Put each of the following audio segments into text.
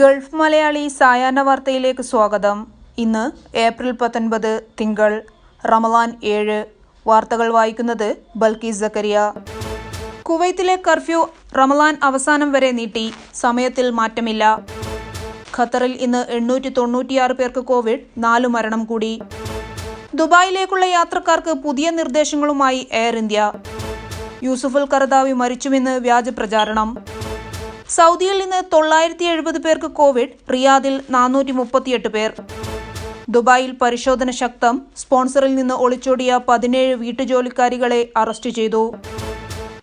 Gulf Malayali സായാഹ്ന വാർത്തയിലേക്ക് സ്വാഗതം. ഇന്ന് ഏപ്രിൽ 19 തിങ്കൾ, റമളാൻ 7. വാർത്തകൾ വായിക്കുന്നത് ബൽക്കീസ് സക്കരിയ. കുവൈത്തിലെ കർഫ്യൂ റമളാൻ അവസാനം വരെ നീട്ടി, സമയത്തിൽ മാറ്റമില്ല. ഖത്തറിൽ ഇന്ന് 896 പേർക്ക് കോവിഡ്, 4 മരണം കൂടി. ദുബായിലേക്കുള്ള യാത്രക്കാർക്ക് പുതിയ നിർദ്ദേശങ്ങളുമായി എയർ ഇന്ത്യ. യൂസുഫുൽ ഖറദാവി മരിച്ചുവെന്ന് വ്യാജ പ്രചാരണം. സൗദിയിൽ ഇന്ന് 970 പേർക്ക് കോവിഡ്, റിയാദിൽ 438 പേർ. ദുബായിൽ പരിശോധന ശക്തം. സ്പോൺസറിൽ നിന്ന് ഒളിച്ചോടിയ 17 വീട്ടുജോലിക്കാരികളെ അറസ്റ്റ് ചെയ്തു.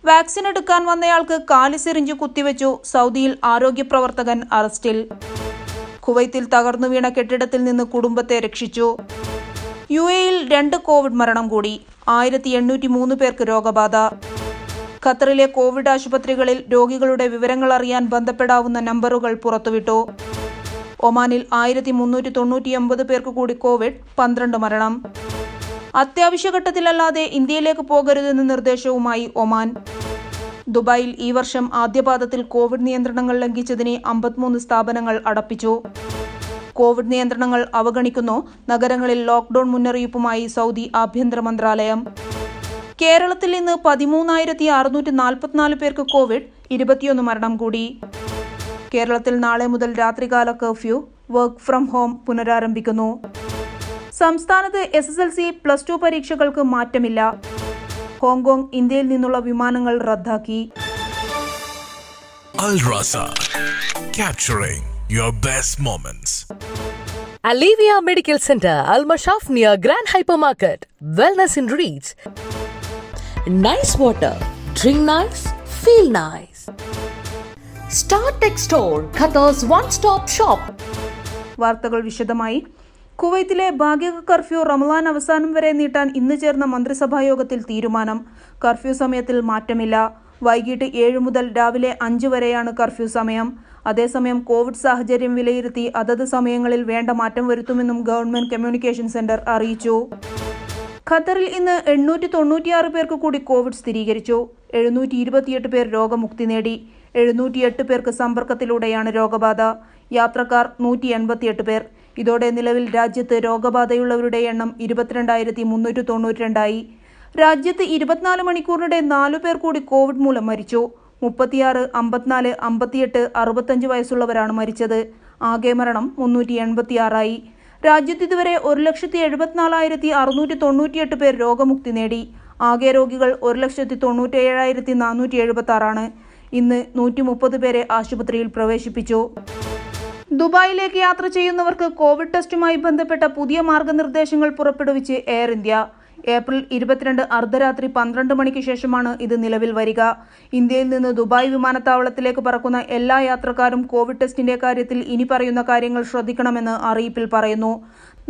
വാക്സിൻ എടുക്കാൻ വന്നയാൾക്ക് കാലി സിറിഞ്ച് കുത്തിവെച്ചു. സൗദിയിൽ ആരോഗ്യ പ്രവർത്തകൻ അറസ്റ്റിൽ. കുവൈത്തിൽ തകർന്നു വീണ കെട്ടിടത്തിൽ നിന്ന് കുടുംബത്തെ രക്ഷിച്ചു. UAEയിൽ 2 കോവിഡ് മരണം കൂടി. 1803 പേർക്ക് രോഗബാധ. ഖത്തറിലെ കോവിഡ് ആശുപത്രികളിൽ രോഗികളുടെ വിവരങ്ങൾ അറിയാൻ ബന്ധപ്പെടാവുന്ന നമ്പറുകൾ പുറത്തുവിട്ടു. ഒമാനിൽ 1399 പേർക്ക് കൂടി കോവിഡ്, 12 മരണം. അത്യാവശ്യ ഘട്ടത്തിലല്ലാതെ ഇന്ത്യയിലേക്ക് പോകരുതെന്ന നിർദ്ദേശവുമായി ഒമാൻ. ദുബായിൽ ഈ വർഷം ആദ്യപാദത്തിൽ കോവിഡ് നിയന്ത്രണങ്ങൾ ലംഘിച്ചതിന് 53 സ്ഥാപനങ്ങൾ അടപ്പിച്ചു. കോവിഡ് നിയന്ത്രണങ്ങൾ അവഗണിക്കുന്നു. നഗരങ്ങളിൽ ലോക്ക്ഡൌൺ മുന്നറിയിപ്പുമായി സൗദി ആഭ്യന്തര മന്ത്രാലയം. കേരളത്തിൽ ഇന്ന് 13,644 പേർക്ക് കോവിഡ്, 21 മരണം കൂടി. കേരളത്തിൽ നാളെ മുതൽ രാത്രികാല കർഫ്യൂ, വർക്ക് ഫ്രം ഹോം പുനരാരംഭിക്കുന്നു. സംസ്ഥാനത്ത് SSLC, +2 പരീക്ഷകൾക്ക് മാറ്റമില്ല. ഹോങ്കോങ്, ഇന്ത്യയിൽ നിന്നുള്ള വിമാനങ്ങൾ റദ്ദാക്കി. Al Raza, capturing your best moments. Alivia Medical Center, Al Mashaf near Grand Hypermarket. Wellness in reach. Nice water. Drink nice. Feel nice. Star Tech Store, Qatar's one-stop shop. വാർത്തകൾ വിശദമായി. കുവൈത്തിലെ ഭാഗിക curfew Ramadan അവസാനം വരെ നീട്ടാൻ ഇന്ന് ചേർന്ന മന്ത്രിസഭാ യോഗത്തിൽ തീരുമാനം. കർഫ്യൂ സമയത്തിൽ മാറ്റമില്ല. വൈകിട്ട് 7 മുതൽ രാവിലെ 5 വരെയാണ് കർഫ്യൂ സമയം. അതേസമയം കോവിഡ് സാഹചര്യം വിലയിരുത്തി അതത് സമയങ്ങളിൽ വേണ്ട മാറ്റം വരുത്തുമെന്നും ഗവൺമെന്റ് കമ്മ്യൂണിക്കേഷൻ സെന്റർ അറിയിച്ചു. ഖത്തറിൽ ഇന്ന് 896 പേർക്ക് കൂടി കോവിഡ് സ്ഥിരീകരിച്ചു. 728 പേർ രോഗമുക്തി നേടി. 708 പേർക്ക് സമ്പർക്കത്തിലൂടെയാണ് രോഗബാധ. യാത്രക്കാർ 188 പേർ. ഇതോടെ നിലവിൽ രാജ്യത്ത് രോഗബാധയുള്ളവരുടെ എണ്ണം 22,392 രാജ്യത്ത് 24 മണിക്കൂറിനിടെ 4 പേർ കൂടി കോവിഡ് മൂലം മരിച്ചു. 36, 54, 58, 65 വയസ്സുള്ളവരാണ് മരിച്ചത്. ആകെ മരണം 386. രാജ്യത്ത് ഇതുവരെ 1,74,698 പേർ രോഗമുക്തി നേടി. ആകെ രോഗികൾ 1,97,476 ഇന്ന് 130 പേരെ ആശുപത്രിയിൽ പ്രവേശിപ്പിച്ചു. ദുബായിലേക്ക് യാത്ര ചെയ്യുന്നവർക്ക് കോവിഡ് ടെസ്റ്റുമായി ബന്ധപ്പെട്ട പുതിയ മാർഗനിർദ്ദേശങ്ങൾ പുറപ്പെടുവിച്ച് എയർ ഇന്ത്യ. ഏപ്രിൽ 22 അർദ്ധരാത്രി 12 മണിക്ക് ശേഷമാണ് ഇത് നിലവിൽ വരിക. ഇന്ത്യയിൽ നിന്ന് ദുബായ് വിമാനത്താവളത്തിലേക്ക് പറക്കുന്ന എല്ലാ യാത്രക്കാരും കോവിഡ് ടെസ്റ്റിന്റെ കാര്യത്തിൽ ഇനി പറയുന്ന കാര്യങ്ങൾ ശ്രദ്ധിക്കണമെന്ന് അറിയിപ്പിൽ പറയുന്നു.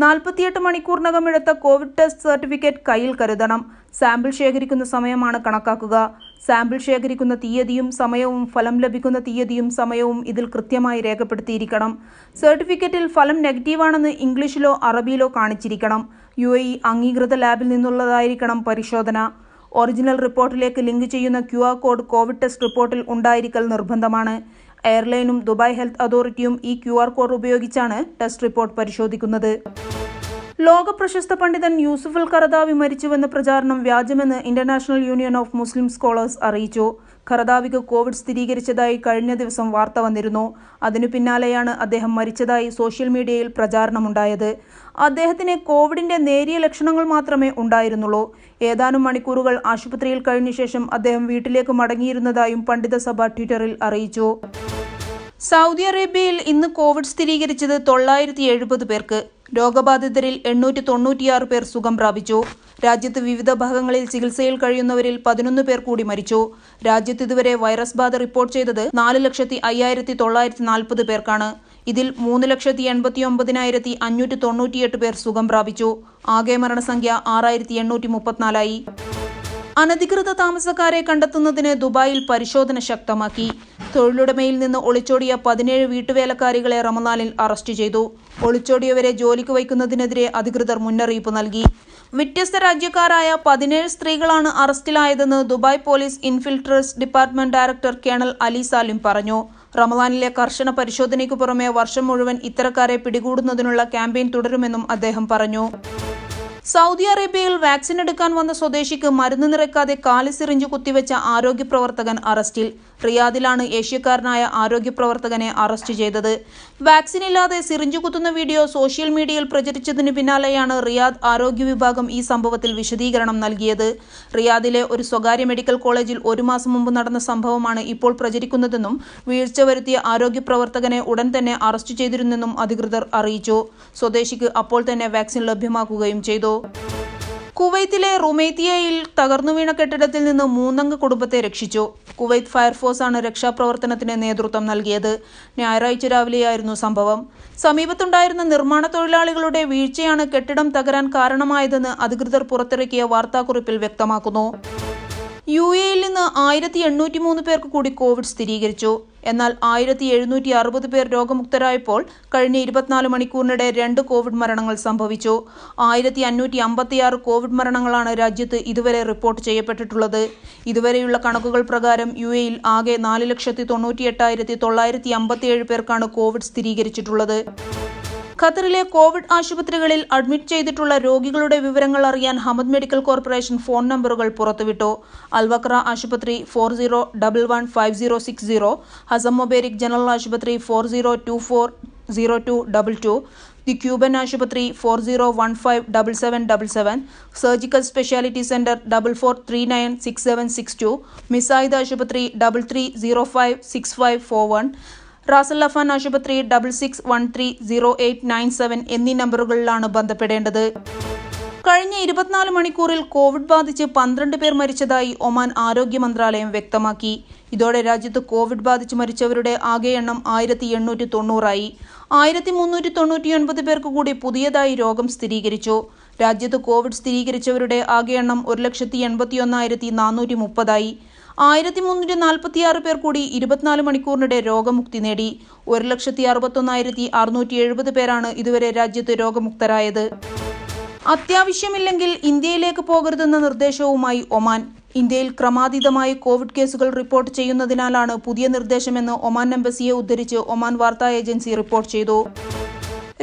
48 മണിക്കൂറിനകം എടുത്ത കോവിഡ് ടെസ്റ്റ് സർട്ടിഫിക്കറ്റ് കയ്യിൽ കരുതണം. സാമ്പിൾ ശേഖരിക്കുന്ന സമയമാണ് കണക്കാക്കുക. സാമ്പിൾ ശേഖരിക്കുന്ന തീയതിയും സമയവും ഫലം ലഭിക്കുന്ന തീയതിയും സമയവും ഇതിൽ കൃത്യമായി രേഖപ്പെടുത്തിയിരിക്കണം. സർട്ടിഫിക്കറ്റിൽ ഫലം നെഗറ്റീവാണെന്ന് ഇംഗ്ലീഷിലോ അറബിയിലോ കാണിച്ചിരിക്കണം. UAE അംഗീകൃത ലാബിൽ നിന്നുള്ളതായിരിക്കണം പരിശോധന. ഒറിജിനൽ റിപ്പോർട്ടിലേക്ക് ലിങ്ക് ചെയ്യുന്ന QR കോഡ് കോവിഡ് ടെസ്റ്റ് റിപ്പോർട്ടിൽ ഉണ്ടായിരിക്കൽ നിർബന്ധമാണ്. എയർലൈനും ദുബായ് ഹെൽത്ത് അതോറിറ്റിയും ഈ QR കോഡ് ഉപയോഗിച്ചാണ് ടെസ്റ്റ് റിപ്പോർട്ട് പരിശോധിക്കുന്നത്. ലോക പ്രശസ്ത പണ്ഡിതൻ യൂസുഫുൽ ഖറദാവി മരിച്ചുവെന്ന പ്രചാരണം വ്യാജമെന്ന് International Union of Muslim Scholars അറിയിച്ചു. ഖറദാവിക്ക് കോവിഡ് സ്ഥിരീകരിച്ചതായി കഴിഞ്ഞ ദിവസം വാർത്ത വന്നിരുന്നു. അതിനു പിന്നാലെയാണ് അദ്ദേഹം മരിച്ചതായി സോഷ്യൽ മീഡിയയിൽ പ്രചാരണമുണ്ടായത്. അദ്ദേഹത്തിന് കോവിഡിന്റെ നേരിയ ലക്ഷണങ്ങൾ മാത്രമേ ഉണ്ടായിരുന്നുള്ളൂ. ഏതാനും മണിക്കൂറുകൾ ആശുപത്രിയിൽ കഴിഞ്ഞ ശേഷം അദ്ദേഹം വീട്ടിലേക്ക് മടങ്ങിയിരുന്നതായും പണ്ഡിത സഭ ട്വിറ്ററിൽ അറിയിച്ചു. സൗദി അറേബ്യയിൽ ഇന്ന് കോവിഡ് സ്ഥിരീകരിച്ചത് 970 പേർക്ക്. രോഗബാധിതരിൽ 896 പേർ സുഖം പ്രാപിച്ചു. രാജ്യത്ത് വിവിധ ഭാഗങ്ങളിൽ ചികിത്സയിൽ കഴിയുന്നവരിൽ 11 പേർ കൂടി മരിച്ചു. രാജ്യത്ത് ഇതുവരെ വൈറസ് ബാധ റിപ്പോർട്ട് ചെയ്തത് 4,05,940 പേർക്കാണ്. ഇതിൽ 3,89,598 പേർ സുഖം പ്രാപിച്ചു. ആകെ മരണസംഖ്യ 6,834. അനധികൃത താമസക്കാരെ കണ്ടെത്തുന്നതിന് ദുബായിൽ പരിശോധന ശക്തമാക്കി. തൊഴിലുടമയിൽ നിന്ന് ഒളിച്ചോടിയ 17 വീട്ടുവേലക്കാരികളെ റമളാനിൽ അറസ്റ്റ് ചെയ്തു. ഒളിച്ചോടിയവരെ ജോലിക്ക് വയ്ക്കുന്നതിനെതിരെ അധികൃതർ മുന്നറിയിപ്പ് നൽകി. വ്യത്യസ്ത രാജ്യക്കാരായ 17 സ്ത്രീകളാണ് അറസ്റ്റിലായതെന്ന് Dubai police infiltrates department director colonel Ali Salim പറഞ്ഞു. റമദാനിലെ കർശന പരിശോധനയ്ക്കു പുറമെ വർഷം മുഴുവൻ ഇത്തരക്കാരെ പിടികൂടുന്നതിനുള്ള ക്യാമ്പയിൻ തുടരുമെന്നും അദ്ദേഹം പറഞ്ഞു. സൗദി അറേബ്യയിൽ വാക്സിൻ എടുക്കാൻ വന്ന സ്വദേശിക്ക് മരുന്ന് നിറയ്ക്കാതെ കാലി സിറിഞ്ച് കുത്തിവെച്ച ആരോഗ്യ പ്രവർത്തകൻ അറസ്റ്റിൽ. റിയാദിലാണ് ഏഷ്യക്കാരനായ ആരോഗ്യ പ്രവർത്തകനെ അറസ്റ്റ് ചെയ്തത്. വാക്സിനില്ലാതെ സിറിഞ്ച് കുത്തുന്ന വീഡിയോ സോഷ്യൽ മീഡിയയിൽ പ്രചരിച്ചതിന് പിന്നാലെയാണ് റിയാദ് ആരോഗ്യ വിഭാഗം ഈ സംഭവത്തിൽ വിശദീകരണം നൽകിയത്. റിയാദിലെ ഒരു സ്വകാര്യ മെഡിക്കൽ കോളേജിൽ 1 മാസം മുമ്പ് നടന്ന സംഭവമാണ് ഇപ്പോൾ പ്രചരിക്കുന്നതെന്നും വീഴ്ച വരുത്തിയ ആരോഗ്യ പ്രവർത്തകനെ ഉടൻ തന്നെ അറസ്റ്റ് ചെയ്തിരുന്നെന്നും അധികൃതർ അറിയിച്ചു. സ്വദേശിക്ക് അപ്പോൾ തന്നെ വാക്സിൻ ലഭ്യമാക്കുകയും ചെയ്തു. കുവൈത്തിലെ റുമൈത്തിയയിൽ തകർന്നുവീണ കെട്ടിടത്തിൽ നിന്ന് 3 അംഗ കുടുംബത്തെ രക്ഷിച്ചു. കുവൈത്ത് ഫയർഫോഴ്സാണ് രക്ഷാപ്രവർത്തനത്തിന് നേതൃത്വം നൽകിയത്. ഞായറാഴ്ച രാവിലെയായിരുന്നു സംഭവം. സമീപത്തുണ്ടായിരുന്ന നിർമ്മാണ തൊഴിലാളികളുടെ വീഴ്ചയാണ് കെട്ടിടം തകരാൻ കാരണമായതെന്ന് അധികൃതർ പുറത്തിറക്കിയ വാർത്താക്കുറിപ്പിൽ വ്യക്തമാക്കുന്നു. UAEയിൽ നിന്ന് 1803 പേർക്ക് കൂടി കോവിഡ് സ്ഥിരീകരിച്ചു. എന്നാൽ 1760 പേർ രോഗമുക്തരായപ്പോൾ കഴിഞ്ഞ 24 മണിക്കൂറിനിടെ 2 കോവിഡ് മരണങ്ങൾ സംഭവിച്ചു. 1556 കോവിഡ് മരണങ്ങളാണ് രാജ്യത്ത് ഇതുവരെ റിപ്പോർട്ട് ചെയ്യപ്പെട്ടിട്ടുള്ളത്. ഇതുവരെയുള്ള കണക്കുകൾ പ്രകാരം UAEയിൽ ആകെ 4,98,957 പേർക്കാണ് കോവിഡ് സ്ഥിരീകരിച്ചിട്ടുള്ളത്. ഖത്തറിലെ കോവിഡ് ആശുപത്രികളിൽ അഡ്മിറ്റ് ചെയ്തിട്ടുള്ള രോഗികളുടെ വിവരങ്ങൾ അറിയാൻ ഹമദ് മെഡിക്കൽ കോർപ്പറേഷൻ ഫോൺ നമ്പറുകൾ പുറത്തുവിട്ടു. അൽവക്ര ആശുപത്രി 40115060, ഹസം മൊബേരിക് ജനറൽ ആശുപത്രി 40240222, ദി ക്യൂബൻ ആശുപത്രി 40157777, സർജിക്കൽ സ്പെഷ്യാലിറ്റി സെന്റർ 44396762, മിസായിദ് ആശുപത്രി 33056541, റാസൽ അഫാൻ ആശുപത്രി 66130897 എന്നീ നമ്പറുകളിലാണ് ബന്ധപ്പെടേണ്ടത്. കഴിഞ്ഞ 24 മണിക്കൂറിൽ കോവിഡ് ബാധിച്ച് 12 പേർ മരിച്ചതായി ഒമാൻ ആരോഗ്യ മന്ത്രാലയം വ്യക്തമാക്കി. ഇതോടെ രാജ്യത്ത് കോവിഡ് ബാധിച്ച് മരിച്ചവരുടെ ആകെ എണ്ണം 1890 ആയി. 1399 പേർക്ക് കൂടി പുതിയതായി രോഗം സ്ഥിരീകരിച്ചു. രാജ്യത്ത് കോവിഡ് സ്ഥിരീകരിച്ചവരുടെ ആകെ എണ്ണം 1,81,430 ആയി. 1346 പേർ കൂടി 24 മണിക്കൂറിനിടെ രോഗമുക്തി നേടി. 1,61,670 പേരാണ് ഇതുവരെ രാജ്യത്ത് രോഗമുക്തരായത്. അത്യാവശ്യമില്ലെങ്കിൽ ഇന്ത്യയിലേക്ക് പോകരുതെന്ന നിർദ്ദേശവുമായി ഒമാൻ. ഇന്ത്യയിൽ ക്രമാതീതമായി കോവിഡ് കേസുകൾ റിപ്പോർട്ട് ചെയ്യുന്നതിനാലാണ് പുതിയ നിർദ്ദേശമെന്ന് ഒമാൻ എംബസിയെ ഉദ്ധരിച്ച് ഒമാൻ വാർത്താ ഏജൻസി റിപ്പോർട്ട് ചെയ്തു.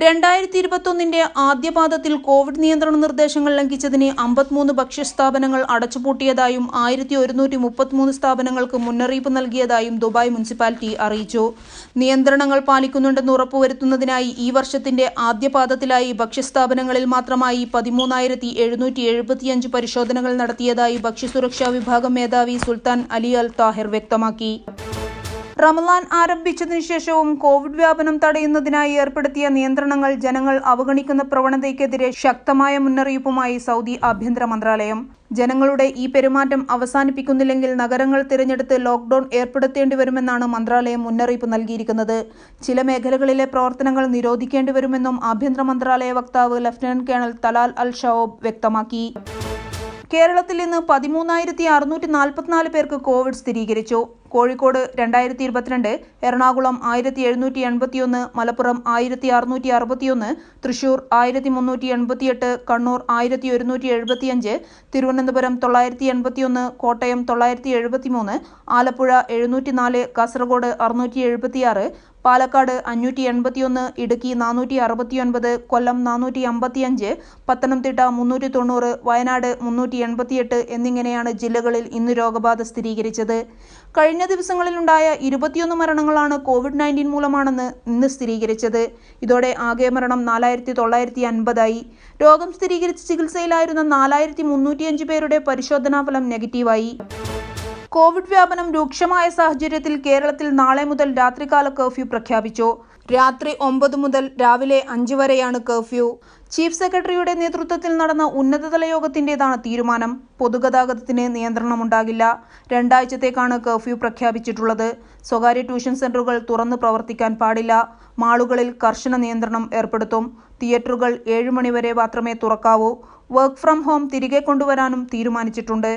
2021 ആദ്യപാദത്തിൽ കോവിഡ് നിയന്ത്രണ നിർദ്ദേശങ്ങൾ ലംഘിച്ചതിന് 53 ഭക്ഷ്യസ്ഥാപനങ്ങൾ അടച്ചുപൂട്ടിയതായും 1133 സ്ഥാപനങ്ങൾക്ക് മുന്നറിയിപ്പ് നൽകിയതായും ദുബായ് മുനിസിപ്പാലിറ്റി അറിയിച്ചു. നിയന്ത്രണങ്ങൾ പാലിക്കുന്നുണ്ടെന്ന് ഉറപ്പുവരുത്തുന്നതിനായി ഈ വർഷത്തിന്റെ ആദ്യപാദത്തിലായി ഭക്ഷ്യസ്ഥാപനങ്ങളിൽ മാത്രമായി 13,775 പരിശോധനകൾ നടത്തിയതായി ഭക്ഷ്യസുരക്ഷാ വിഭാഗം മേധാവി സുൽത്താൻ അലി അൽ താഹിർ വ്യക്തമാക്കി. റമദാൻ ആരംഭിച്ചതിനു ശേഷവും കോവിഡ് വ്യാപനം തടയുന്നതിനായി ഏർപ്പെടുത്തിയ നിയന്ത്രണങ്ങൾ ജനങ്ങൾ അവഗണിക്കുന്ന പ്രവണതയ്ക്കെതിരെ ശക്തമായ മുന്നറിയിപ്പുമായി സൗദി ആഭ്യന്തര മന്ത്രാലയം. ജനങ്ങളുടെ ഈ പെരുമാറ്റം അവസാനിപ്പിക്കുന്നില്ലെങ്കിൽ നഗരങ്ങൾ തിരഞ്ഞെടുത്ത് ലോക്ക്ഡൌൺ ഏർപ്പെടുത്തേണ്ടി വരുമെന്നാണ് മന്ത്രാലയം മുന്നറിയിപ്പ് നൽകിയിരിക്കുന്നത്. ചില മേഖലകളിലെ പ്രവർത്തനങ്ങൾ നിരോധിക്കേണ്ടി വരുമെന്നും ആഭ്യന്തര മന്ത്രാലയ വക്താവ് ലഫ്റ്റനന്റ് കേണൽ തലാൽ അൽ ഷൌബ് വ്യക്തമാക്കി. കേരളത്തിൽ ഇന്ന് 13,644 പേർക്ക് കോവിഡ് സ്ഥിരീകരിച്ചു. കോഴിക്കോട് 2022, എറണാകുളം 1781, മലപ്പുറം 1661, തൃശൂർ 1388, കണ്ണൂർ 1175, തിരുവനന്തപുരം 981, കോട്ടയം 973, ആലപ്പുഴ 704, കാസർഗോഡ് 676, പാലക്കാട് 581, ഇടുക്കി 469, കൊല്ലം 455, പത്തനംതിട്ട 390, വയനാട് 388 എന്നിങ്ങനെയാണ് ജില്ലകളിൽ ഇന്ന് രോഗബാധ സ്ഥിരീകരിച്ചത്. കഴിഞ്ഞ ദിവസങ്ങളിലുണ്ടായ 21 മരണങ്ങളാണ് COVID-19 മൂലമാണെന്ന് ഇന്ന് സ്ഥിരീകരിച്ചത്. ഇതോടെ ആകെ മരണം 4,950 ആയി. രോഗം സ്ഥിരീകരിച്ച് ചികിത്സയിലായിരുന്ന 4,305 പേരുടെ പരിശോധനാഫലം നെഗറ്റീവായി. കോവിഡ് വ്യാപനം രൂക്ഷമായ സാഹചര്യത്തിൽ കേരളത്തിൽ നാളെ മുതൽ രാത്രികാല കർഫ്യൂ പ്രഖ്യാപിച്ചു. രാത്രി 9 മുതൽ രാവിലെ 5 വരെയാണ് കർഫ്യൂ. ചീഫ് സെക്രട്ടറിയുടെ നേതൃത്വത്തിൽ നടന്ന ഉന്നതതല യോഗത്തിൻ്റെതാണ് തീരുമാനം. പൊതുഗതാഗതത്തിന് നിയന്ത്രണമുണ്ടാകില്ല. 2 ആഴ്ചത്തേക്കാണ് കർഫ്യൂ പ്രഖ്യാപിച്ചിട്ടുള്ളത്. സ്വകാര്യ ട്യൂഷൻ സെന്ററുകൾ തുറന്ന് പ്രവർത്തിക്കാൻ പാടില്ല. മാളുകളിൽ കർശന നിയന്ത്രണം ഏർപ്പെടുത്തും. തിയേറ്ററുകൾ 7 മണി വരെ മാത്രമേ തുറക്കാവൂ. വർക്ക് ഫ്രം ഹോം തിരികെ കൊണ്ടുവരാനും തീരുമാനിച്ചിട്ടുണ്ട്.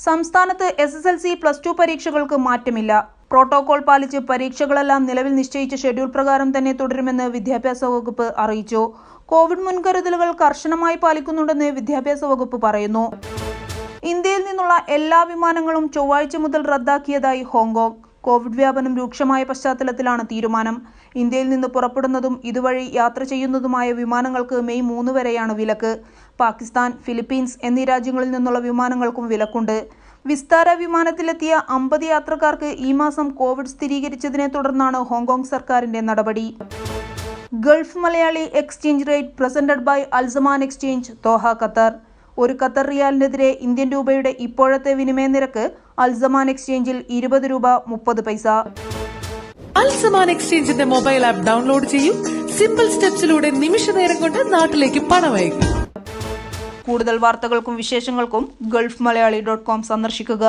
സംസ്ഥാനത്ത് SSLC, +2 പരീക്ഷകൾക്ക് മാറ്റമില്ല. പ്രോട്ടോകോൾ പാലിച്ച് പരീക്ഷകളെല്ലാം നിലവിൽ നിശ്ചയിച്ച ഷെഡ്യൂൾ പ്രകാരം തന്നെ തുടരുമെന്ന് വിദ്യാഭ്യാസ വകുപ്പ് അറിയിച്ചു. കോവിഡ് മുൻകരുതലുകൾ കർശനമായി പാലിക്കുന്നുണ്ടെന്ന് വിദ്യാഭ്യാസ വകുപ്പ് പറയുന്നു. ഇന്ത്യയിൽ നിന്നുള്ള എല്ലാ വിമാനങ്ങളും ചൊവ്വാഴ്ച മുതൽ റദ്ദാക്കിയതായി ഹോങ്കോങ്. കോവിഡ് വ്യാപനം രൂക്ഷമായ പശ്ചാത്തലത്തിലാണ് തീരുമാനം. ഇന്ത്യയിൽ നിന്ന് പുറപ്പെടുന്നതും ഇതുവഴി യാത്ര ചെയ്യുന്നതുമായ വിമാനങ്ങൾക്ക് മെയ് 3 വരെയാണ് വിലക്ക്. പാകിസ്ഥാൻ, ഫിലിപ്പീൻസ് എന്നീ രാജ്യങ്ങളിൽ നിന്നുള്ള വിമാനങ്ങൾക്കും വിലക്കുണ്ട്. വിസ്താര വിമാനത്തിലെത്തിയ 50 യാത്രക്കാർക്ക് ഈ മാസം കോവിഡ് സ്ഥിരീകരിച്ചതിനെ തുടർന്നാണ് ഹോങ്കോങ് സർക്കാരിന്റെ നടപടി. Gulf Malayali exchange rate presented by Al Zaman exchange, Doha, Qatar. ഒരു ഖത്തർ റിയാലിനെതിരെ ഇന്ത്യൻ രൂപയുടെ ഇപ്പോഴത്തെ വിനിമയ നിരക്ക് അൽസമാൻ എക്സ്ചേഞ്ചിൽ 20 രൂപ 30 പൈസ. അൽസമാൻ എക്സ്ചേഞ്ചിന്റെ മൊബൈൽ ആപ്പ് ഡൗൺലോഡ് ചെയ്യൂ. സിമ്പിൾ സ്റ്റെപ്സിലൂടെ നിമിഷ നേരം കൊണ്ട് നാട്ടിലേക്ക് പണം അയക്കും. കൂടുതൽ വാർത്തകൾക്കും വിശേഷങ്ങൾക്കും gulfmalayali.com സന്ദർശിക്കുക.